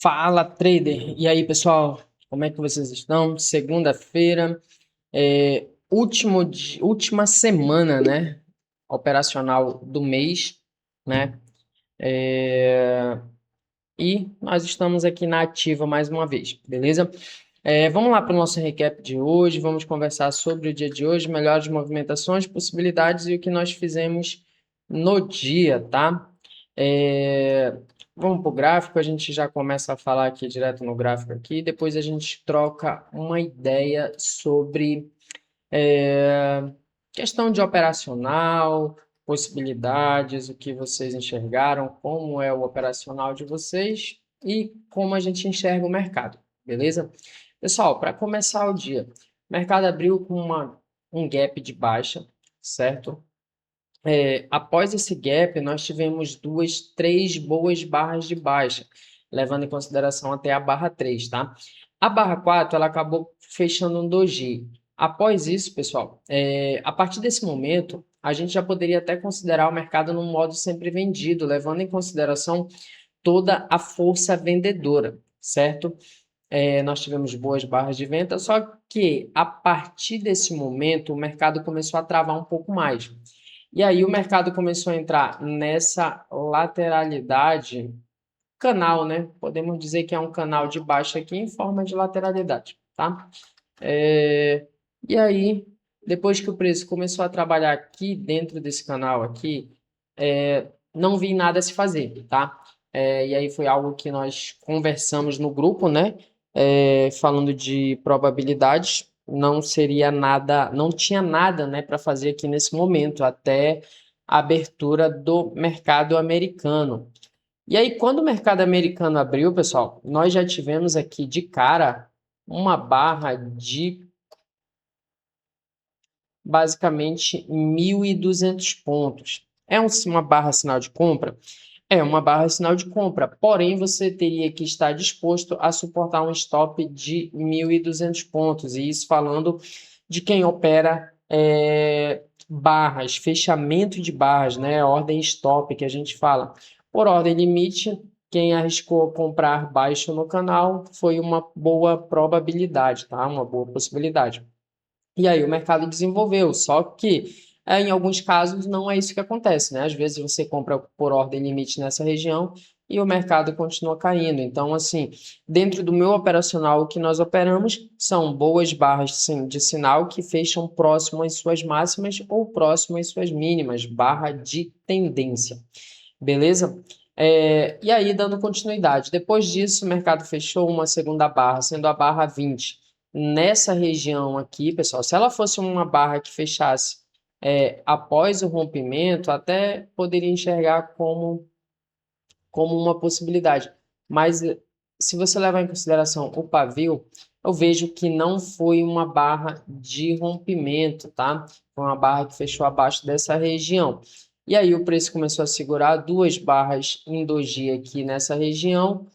Fala, trader! E aí, pessoal? Como é que vocês estão? Segunda-feira, última semana, né? Operacional do mês, né? É, e nós estamos aqui na ativa mais uma vez, beleza? Vamos lá para o nosso recap de hoje. Vamos conversar sobre o dia de hoje, melhores movimentações, possibilidades e o que nós fizemos no dia, tá? É, Vamos para o gráfico, a gente já começa a falar aqui direto no gráfico aqui, depois a gente troca uma ideia sobre é, questão de operacional, possibilidades, o que vocês enxergaram, como é o operacional de vocês e como a gente enxerga o mercado, beleza? Pessoal, para começar o dia, o mercado abriu com um gap de baixa, certo? Após esse gap, nós tivemos três boas barras de baixa, levando em consideração até a barra 3, tá? A barra 4, ela acabou fechando um doji. Após isso, pessoal, a partir desse momento, a gente já poderia até considerar o mercado num modo sempre vendido, levando em consideração toda a força vendedora, certo? Nós tivemos boas barras de venda, só que a partir desse momento, o mercado começou a travar um pouco mais. E aí o mercado começou a entrar nessa lateralidade, canal, né? Podemos dizer que é um canal de baixa aqui em forma de lateralidade, tá? É, E aí, depois que o preço começou a trabalhar aqui dentro desse canal aqui, não vi nada a se fazer, tá? E aí foi algo que nós conversamos no grupo, né? Falando de probabilidades, não seria nada, não tinha nada, né, para fazer aqui nesse momento, até a abertura do mercado americano. E aí, quando o mercado americano abriu, pessoal, nós já tivemos aqui de cara uma barra de basicamente 1.200 pontos. Uma barra sinal de compra? É uma barra sinal de compra, porém você teria que estar disposto a suportar um stop de 1.200 pontos, e isso falando de quem opera barras, fechamento de barras, né? Ordem stop que a gente fala. Por ordem limite, quem arriscou comprar baixo no canal foi uma boa probabilidade, tá? Uma boa possibilidade. E aí o mercado desenvolveu, só que em alguns casos não é isso que acontece, né? Às vezes você compra por ordem limite nessa região e o mercado continua caindo. Então, assim, dentro do meu operacional, o que nós operamos são boas barras de sinal que fecham próximo às suas máximas ou próximo às suas mínimas, barra de tendência, beleza? E aí, dando continuidade, depois disso, o mercado fechou uma segunda barra, sendo a barra 20. Nessa região aqui, pessoal, se ela fosse uma barra que fechasse após o rompimento, até poderia enxergar como uma possibilidade. Mas se você levar em consideração o pavio, eu vejo que não foi uma barra de rompimento, tá? Foi uma barra que fechou abaixo dessa região. E aí o preço começou a segurar duas barras em doji aqui nessa região,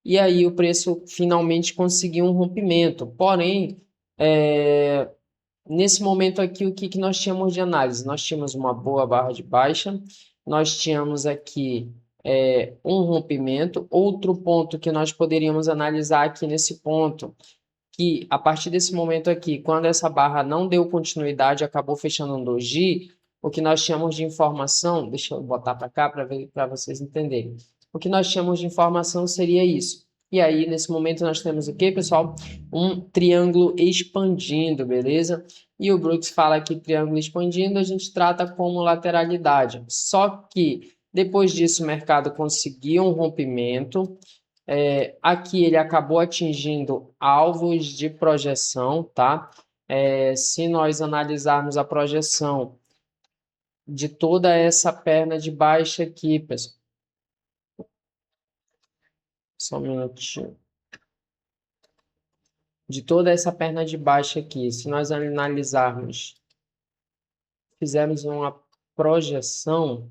e aí o preço finalmente conseguiu um rompimento. Porém, nesse momento aqui, o que nós tínhamos de análise? Nós tínhamos uma boa barra de baixa, nós tínhamos aqui um rompimento. Outro ponto que nós poderíamos analisar aqui nesse ponto, que a partir desse momento aqui, quando essa barra não deu continuidade, acabou fechando um doji, o que nós tínhamos de informação, deixa eu botar para cá para vocês entenderem. O que nós tínhamos de informação seria isso. E aí, nesse momento, nós temos o que, pessoal? Um triângulo expandindo, beleza? E o Brooks fala que triângulo expandindo a gente trata como lateralidade. Só que depois disso o mercado conseguiu um rompimento. Aqui ele acabou atingindo alvos de projeção, tá? Se nós analisarmos a projeção de toda essa perna de baixa aqui, pessoal, só um minutinho. De toda essa perna de baixa aqui, se nós analisarmos, fizermos uma projeção,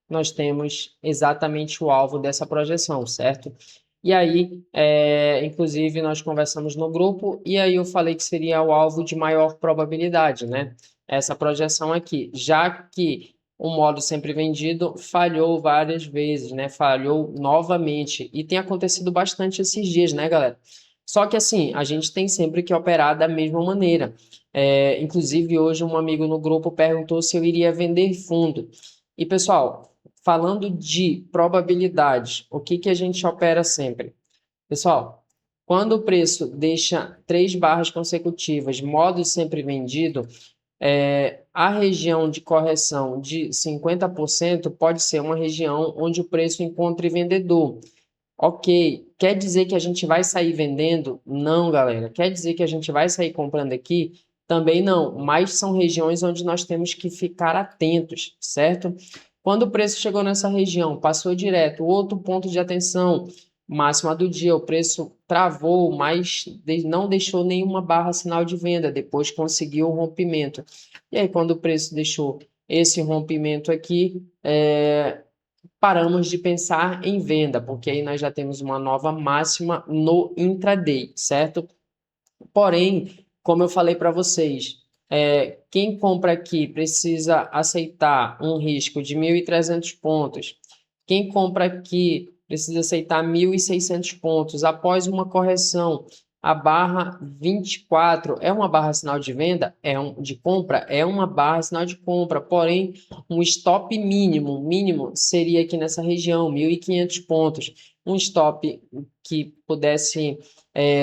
nós temos exatamente o alvo dessa projeção, certo? E aí, inclusive, nós conversamos no grupo, e aí eu falei que seria o alvo de maior probabilidade, né? Essa projeção aqui, já que o modo sempre vendido falhou várias vezes, né? Falhou novamente. E tem acontecido bastante esses dias, né, galera? Só que assim, a gente tem sempre que operar da mesma maneira. Inclusive, hoje um amigo no grupo perguntou se eu iria vender fundo. E, pessoal, falando de probabilidades, o que que a gente opera sempre? Pessoal, quando o preço deixa 3 barras consecutivas, modo sempre vendido, a região de correção de 50% pode ser uma região onde o preço encontre vendedor. Ok, quer dizer que a gente vai sair vendendo? Não, galera. Quer dizer que a gente vai sair comprando aqui? Também não, mas são regiões onde nós temos que ficar atentos, certo? Quando o preço chegou nessa região, passou direto, outro ponto de atenção, máxima do dia, o preço travou, mas não deixou nenhuma barra sinal de venda, depois conseguiu o rompimento. E aí, quando o preço deixou esse rompimento aqui, paramos de pensar em venda, porque aí nós já temos uma nova máxima no intraday, certo? Porém, como eu falei para vocês, quem compra aqui precisa aceitar um risco de 1.300 pontos. Quem compra aqui precisa aceitar 1.600 pontos. Após uma correção, a barra 24 é uma barra sinal de venda? De compra? É uma barra sinal de compra. Porém, um stop mínimo seria aqui nessa região, 1.500 pontos. Um stop que pudesse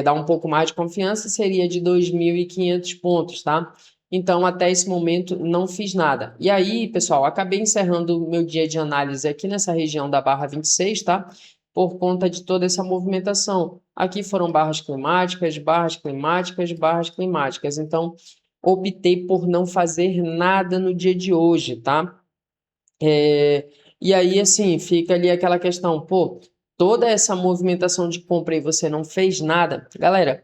dar um pouco mais de confiança seria de 2.500 pontos, tá? Então, até esse momento, não fiz nada. E aí, pessoal, acabei encerrando o meu dia de análise aqui nessa região da barra 26, tá? Por conta de toda essa movimentação. Aqui foram barras climáticas, barras climáticas, barras climáticas. Então, optei por não fazer nada no dia de hoje, tá? E aí, assim, fica ali aquela questão, pô, toda essa movimentação de compra e você não fez nada. Galera,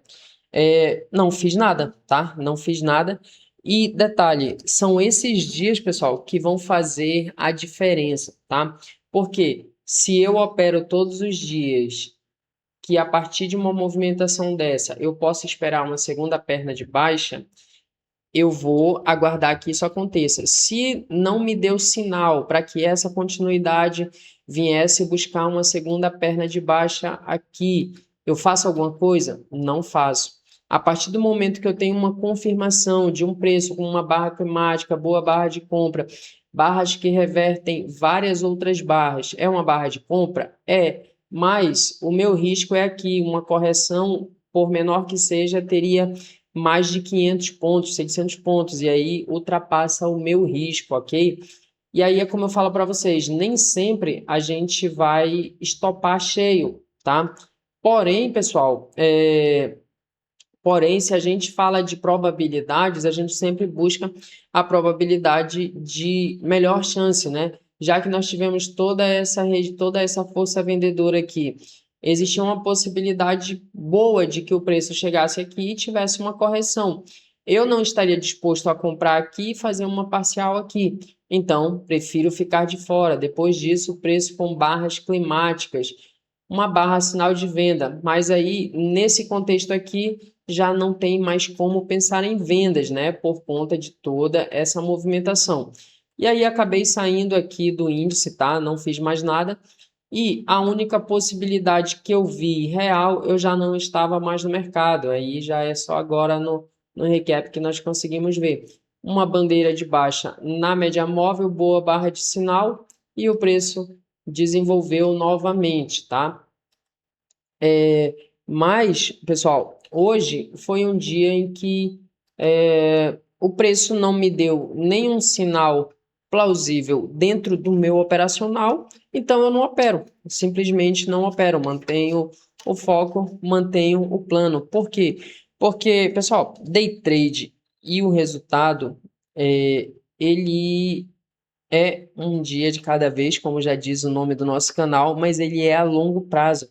não fiz nada, tá? Não fiz nada. E detalhe, são esses dias, pessoal, que vão fazer a diferença, tá? Porque se eu opero todos os dias, que a partir de uma movimentação dessa eu posso esperar uma segunda perna de baixa, eu vou aguardar que isso aconteça. Se não me deu sinal para que essa continuidade viesse buscar uma segunda perna de baixa aqui, eu faço alguma coisa? Não faço. A partir do momento que eu tenho uma confirmação de um preço com uma barra climática, boa barra de compra, barras que revertem várias outras barras, é uma barra de compra? É, mas o meu risco é aqui, uma correção, por menor que seja, teria mais de 500 pontos, 600 pontos, e aí ultrapassa o meu risco, ok? E aí é como eu falo para vocês, nem sempre a gente vai estopar cheio, tá? Porém, pessoal, porém, se a gente fala de probabilidades, a gente sempre busca a probabilidade de melhor chance, né? Já que nós tivemos toda essa rede, toda essa força vendedora aqui, existia uma possibilidade boa de que o preço chegasse aqui e tivesse uma correção. Eu não estaria disposto a comprar aqui e fazer uma parcial aqui. Então, prefiro ficar de fora. Depois disso, o preço com barras climáticas, uma barra sinal de venda. Mas aí, nesse contexto aqui, já não tem mais como pensar em vendas, né? Por conta de toda essa movimentação. E aí acabei saindo aqui do índice, tá? Não fiz mais nada. E a única possibilidade que eu vi real, eu já não estava mais no mercado. Aí já é só agora no recap que nós conseguimos ver. Uma bandeira de baixa na média móvel, boa barra de sinal e o preço desenvolveu novamente, tá? Mas, pessoal, hoje foi um dia em que o preço não me deu nenhum sinal plausível dentro do meu operacional, então eu não opero, simplesmente não opero, mantenho o foco, mantenho o plano. Por quê? Porque, pessoal, day trade e o resultado, ele é um dia de cada vez, como já diz o nome do nosso canal, mas ele é a longo prazo.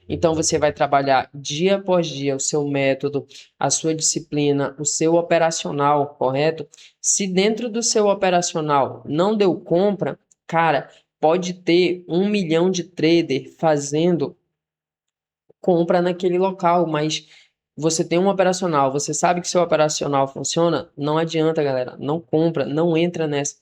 Então você vai trabalhar dia após dia o seu método, a sua disciplina, o seu operacional, correto? Se dentro do seu operacional não deu compra, cara, pode ter 1 milhão de trader fazendo compra naquele local, mas você tem um operacional, você sabe que seu operacional funciona, não adianta, galera, não compra, não entra nessa.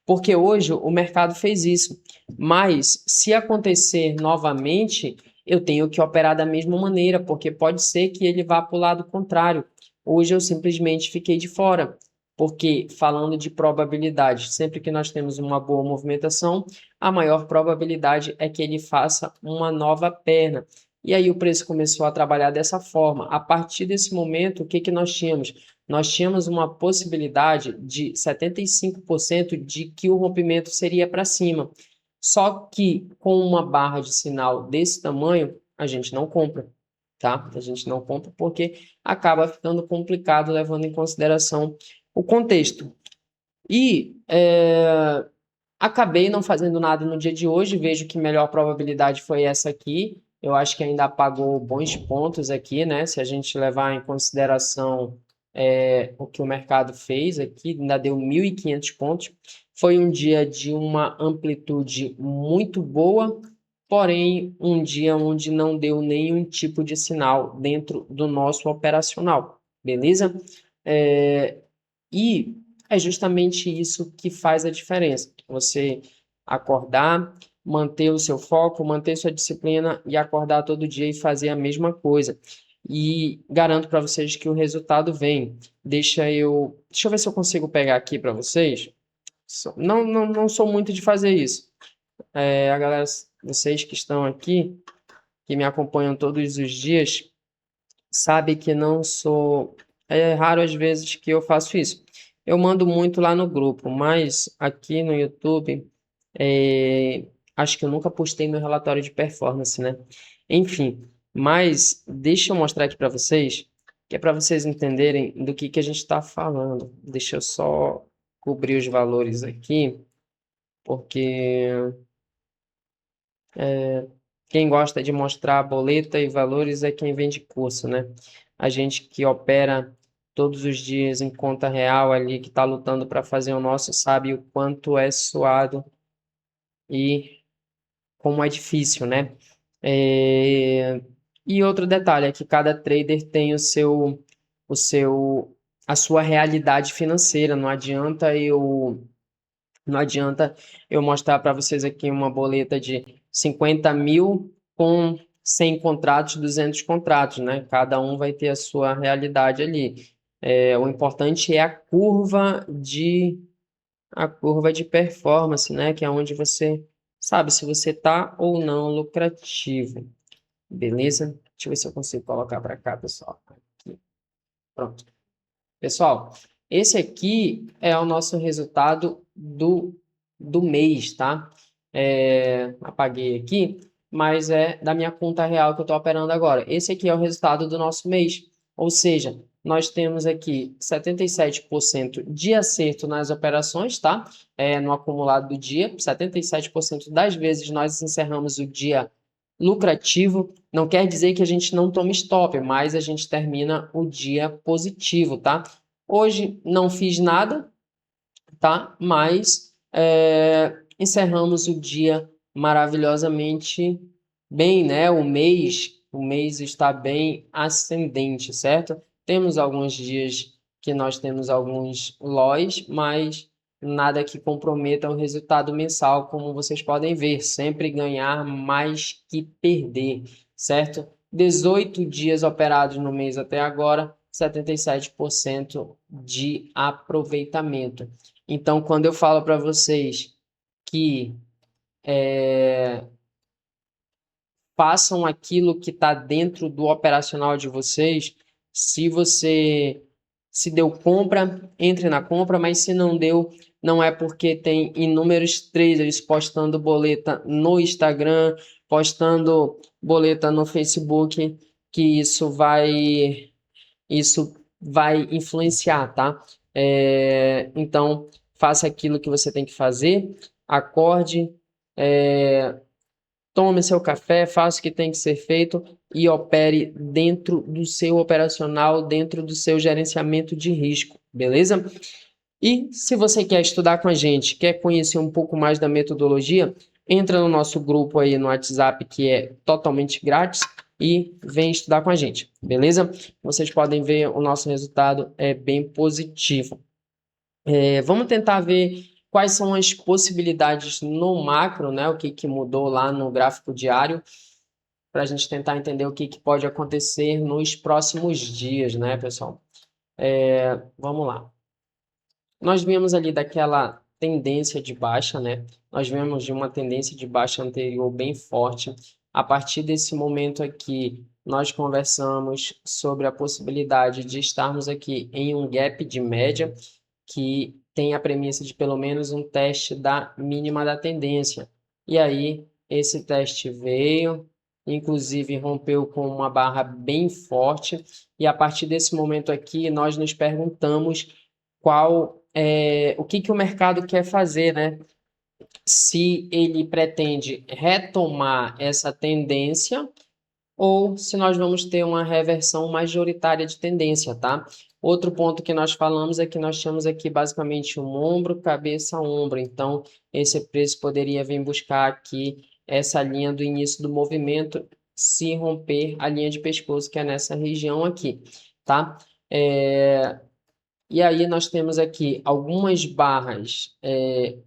porque hoje o mercado fez isso. Mas se acontecer novamente, eu tenho que operar da mesma maneira, porque pode ser que ele vá para o lado contrário. Hoje eu simplesmente fiquei de fora, porque falando de probabilidade, sempre que nós temos uma boa movimentação, a maior probabilidade é que ele faça uma nova perna. E aí o preço começou a trabalhar dessa forma. A partir desse momento, o que que nós tínhamos? Nós tínhamos uma possibilidade de 75% de que o rompimento seria para cima. Só que com uma barra de sinal desse tamanho, a gente não compra, tá? A gente não compra porque acaba ficando complicado levando em consideração o contexto. E acabei não fazendo nada no dia de hoje, vejo que melhor probabilidade foi essa aqui. Eu acho que ainda apagou bons pontos aqui, né? Se a gente levar em consideração o que o mercado fez aqui, ainda deu 1.500 pontos. Foi um dia de uma amplitude muito boa, porém um dia onde não deu nenhum tipo de sinal dentro do nosso operacional, beleza? E é justamente isso que faz a diferença. Você acordar, manter o seu foco, manter sua disciplina e acordar todo dia e fazer a mesma coisa. E garanto para vocês que o resultado vem. Deixa eu ver se eu consigo pegar aqui para vocês. Não sou muito de fazer isso. A galera, vocês que estão aqui, que me acompanham todos os dias, sabe que não sou. É raro às vezes que eu faço isso. Eu mando muito lá no grupo, mas aqui no YouTube, acho que eu nunca postei meu relatório de performance, né? Enfim, mas deixa eu mostrar aqui para vocês, que é para vocês entenderem do que a gente está falando. Deixa eu só cobrir os valores aqui, porque quem gosta de mostrar boleta e valores é quem vende curso, né? A gente que opera todos os dias em conta real ali, que está lutando para fazer o nosso, sabe o quanto é suado e como é difícil, né? É, E outro detalhe é que cada trader tem o seu, a sua realidade financeira. Não adianta eu mostrar para vocês aqui uma boleta de 50 mil com 100 contratos, 200 contratos, né? Cada um vai ter a sua realidade ali. O importante é a curva de performance, né? Que é onde você sabe se você está ou não lucrativo. Beleza? Deixa eu ver se eu consigo colocar para cá, pessoal. Aqui. Pronto. Pessoal, esse aqui é o nosso resultado do mês, tá? Apaguei aqui, mas é da minha conta real que eu estou operando agora. Esse aqui é o resultado do nosso mês. Ou seja, nós temos aqui 77% de acerto nas operações, tá? No acumulado do dia. 77% das vezes nós encerramos o dia lucrativo. Não quer dizer que a gente não tome stop, mas a gente termina o dia positivo, tá? Hoje não fiz nada, tá? Mas encerramos o dia maravilhosamente bem, né? O mês está bem ascendente, certo? Temos alguns dias que nós temos alguns loss, mas nada que comprometa o resultado mensal, como vocês podem ver, sempre ganhar mais que perder, certo? 18 dias operados no mês até agora, 77% de aproveitamento. Então, quando eu falo para vocês que façam aquilo que está dentro do operacional de vocês, se você se deu compra, entre na compra, mas se não deu, não é porque tem inúmeros traders postando boleta no Instagram, postando boleta no Facebook, que isso vai influenciar, tá? Então, faça aquilo que você tem que fazer, acorde, tome seu café, faça o que tem que ser feito e opere dentro do seu operacional, dentro do seu gerenciamento de risco, beleza? E se você quer estudar com a gente, quer conhecer um pouco mais da metodologia, entra no nosso grupo aí no WhatsApp, que é totalmente grátis, e vem estudar com a gente, beleza? Vocês podem ver o nosso resultado é bem positivo. Vamos tentar ver quais são as possibilidades no macro, né? O que que mudou lá no gráfico diário, para a gente tentar entender o que que pode acontecer nos próximos dias, né, pessoal? Vamos lá. Nós vimos ali daquela tendência de baixa, né? Nós vemos de uma tendência de baixa anterior bem forte. A partir desse momento aqui, nós conversamos sobre a possibilidade de estarmos aqui em um gap de média que tem a premissa de pelo menos um teste da mínima da tendência. E aí, esse teste veio, inclusive rompeu com uma barra bem forte, e a partir desse momento aqui, nós nos perguntamos o que que o mercado quer fazer, né? Se ele pretende retomar essa tendência ou se nós vamos ter uma reversão majoritária de tendência, tá? Outro ponto que nós falamos é que nós temos aqui basicamente um ombro, cabeça, ombro. Então, esse preço poderia vir buscar aqui essa linha do início do movimento, se romper a linha de pescoço, que é nessa região aqui, tá? E aí nós temos aqui algumas barras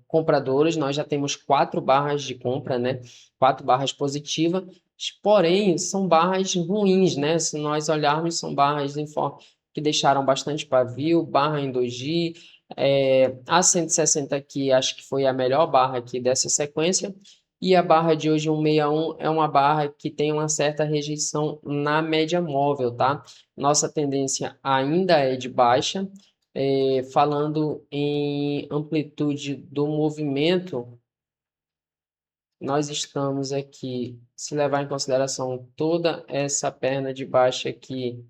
compradoras, nós já temos 4 barras de compra, né? 4 barras positivas, porém são barras ruins, né? Se nós olharmos, são barras que deixaram bastante pavio, barra em doji, a 160 aqui, acho que foi a melhor barra aqui dessa sequência, e a barra de hoje 161 é uma barra que tem uma certa rejeição na média móvel, tá? Nossa tendência ainda é de baixa. Falando em amplitude do movimento, nós estamos aqui, se levar em consideração toda essa perna de baixo aqui,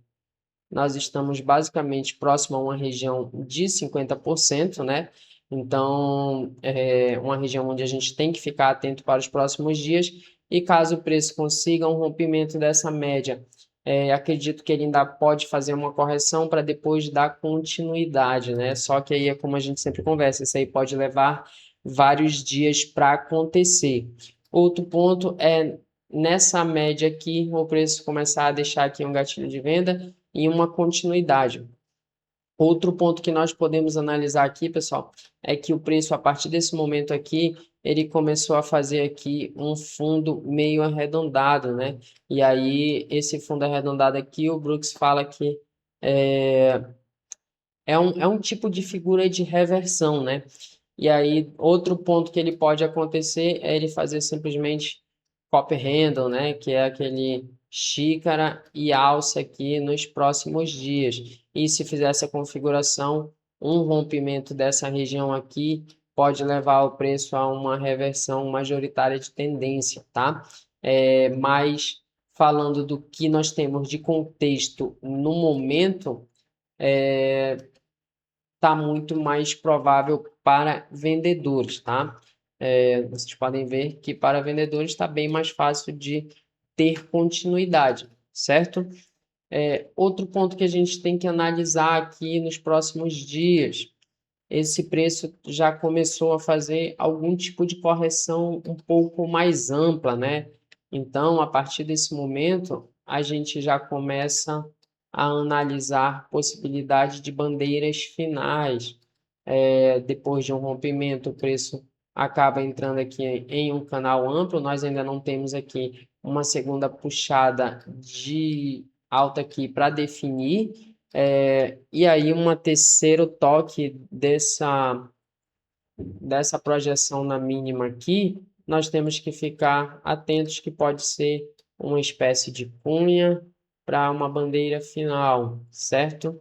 nós estamos basicamente próximo a uma região de 50%, né? Então, é uma região onde a gente tem que ficar atento para os próximos dias, e caso o preço consiga um rompimento dessa média, acredito que ele ainda pode fazer uma correção para depois dar continuidade, né? Só que aí é como a gente sempre conversa, isso aí pode levar vários dias para acontecer. Outro ponto é nessa média aqui, o preço começar a deixar aqui um gatilho de venda e uma continuidade. Outro ponto que nós podemos analisar aqui, pessoal, é que o preço, a partir desse momento aqui, ele começou a fazer aqui um fundo meio arredondado, né? E aí, esse fundo arredondado aqui, o Brooks fala que é um tipo de figura de reversão, né? E aí, outro ponto que ele pode acontecer é ele fazer simplesmente cup handle, né? Que é aquele xícara e alça aqui nos próximos dias. E se fizer essa configuração, um rompimento dessa região aqui pode levar o preço a uma reversão majoritária de tendência, tá? Mas falando do que nós temos de contexto no momento, está muito mais provável para vendedores, tá? Vocês podem ver que para vendedores está bem mais fácil de ter continuidade, certo? Outro ponto que a gente tem que analisar aqui nos próximos dias, esse preço já começou a fazer algum tipo de correção um pouco mais ampla, né? Então, a partir desse momento, a gente já começa a analisar possibilidade de bandeiras finais. Depois de um rompimento, o preço acaba entrando aqui em um canal amplo. Nós ainda não temos aqui uma segunda puxada de alta aqui para definir. E aí, um terceiro toque dessa projeção na mínima aqui, nós temos que ficar atentos que pode ser uma espécie de cunha para uma bandeira final, certo?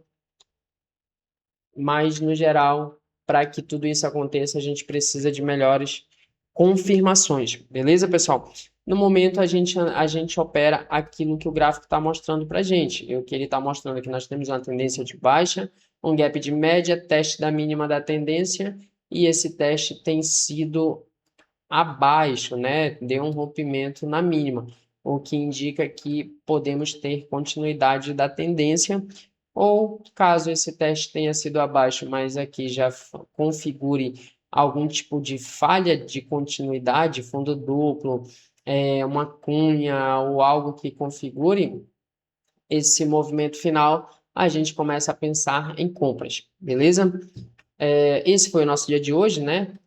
Mas, no geral, para que tudo isso aconteça, a gente precisa de melhores confirmações, beleza, pessoal? No momento, a gente opera aquilo que o gráfico está mostrando para a gente. E o que ele está mostrando é que nós temos uma tendência de baixa, um gap de média, teste da mínima da tendência, e esse teste tem sido abaixo, né? Deu um rompimento na mínima, o que indica que podemos ter continuidade da tendência, ou caso esse teste tenha sido abaixo, mas aqui já configure algum tipo de falha de continuidade, fundo duplo, uma cunha ou algo que configure esse movimento final, a gente começa a pensar em compras, beleza? Esse foi o nosso dia de hoje, né?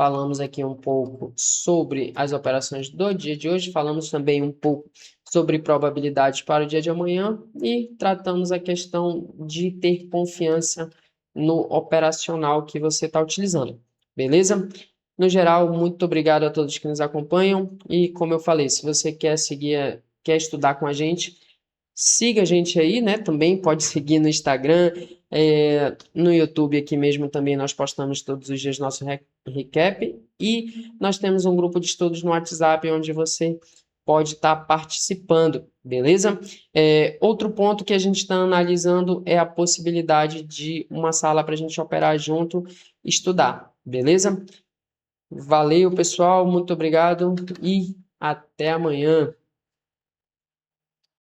falamos aqui um pouco sobre as operações do dia de hoje, falamos também um pouco sobre probabilidades para o dia de amanhã e tratamos a questão de ter confiança no operacional que você está utilizando, beleza? No geral, muito obrigado a todos que nos acompanham e, como eu falei, se você quer seguir, quer estudar com a gente, siga a gente aí, né? Também pode seguir no Instagram, no YouTube aqui mesmo também nós postamos todos os dias nosso recap e nós temos um grupo de estudos no WhatsApp onde você pode estar participando, beleza? Outro ponto que a gente está analisando é a possibilidade de uma sala para a gente operar junto, estudar, beleza? Valeu, pessoal, muito obrigado e até amanhã.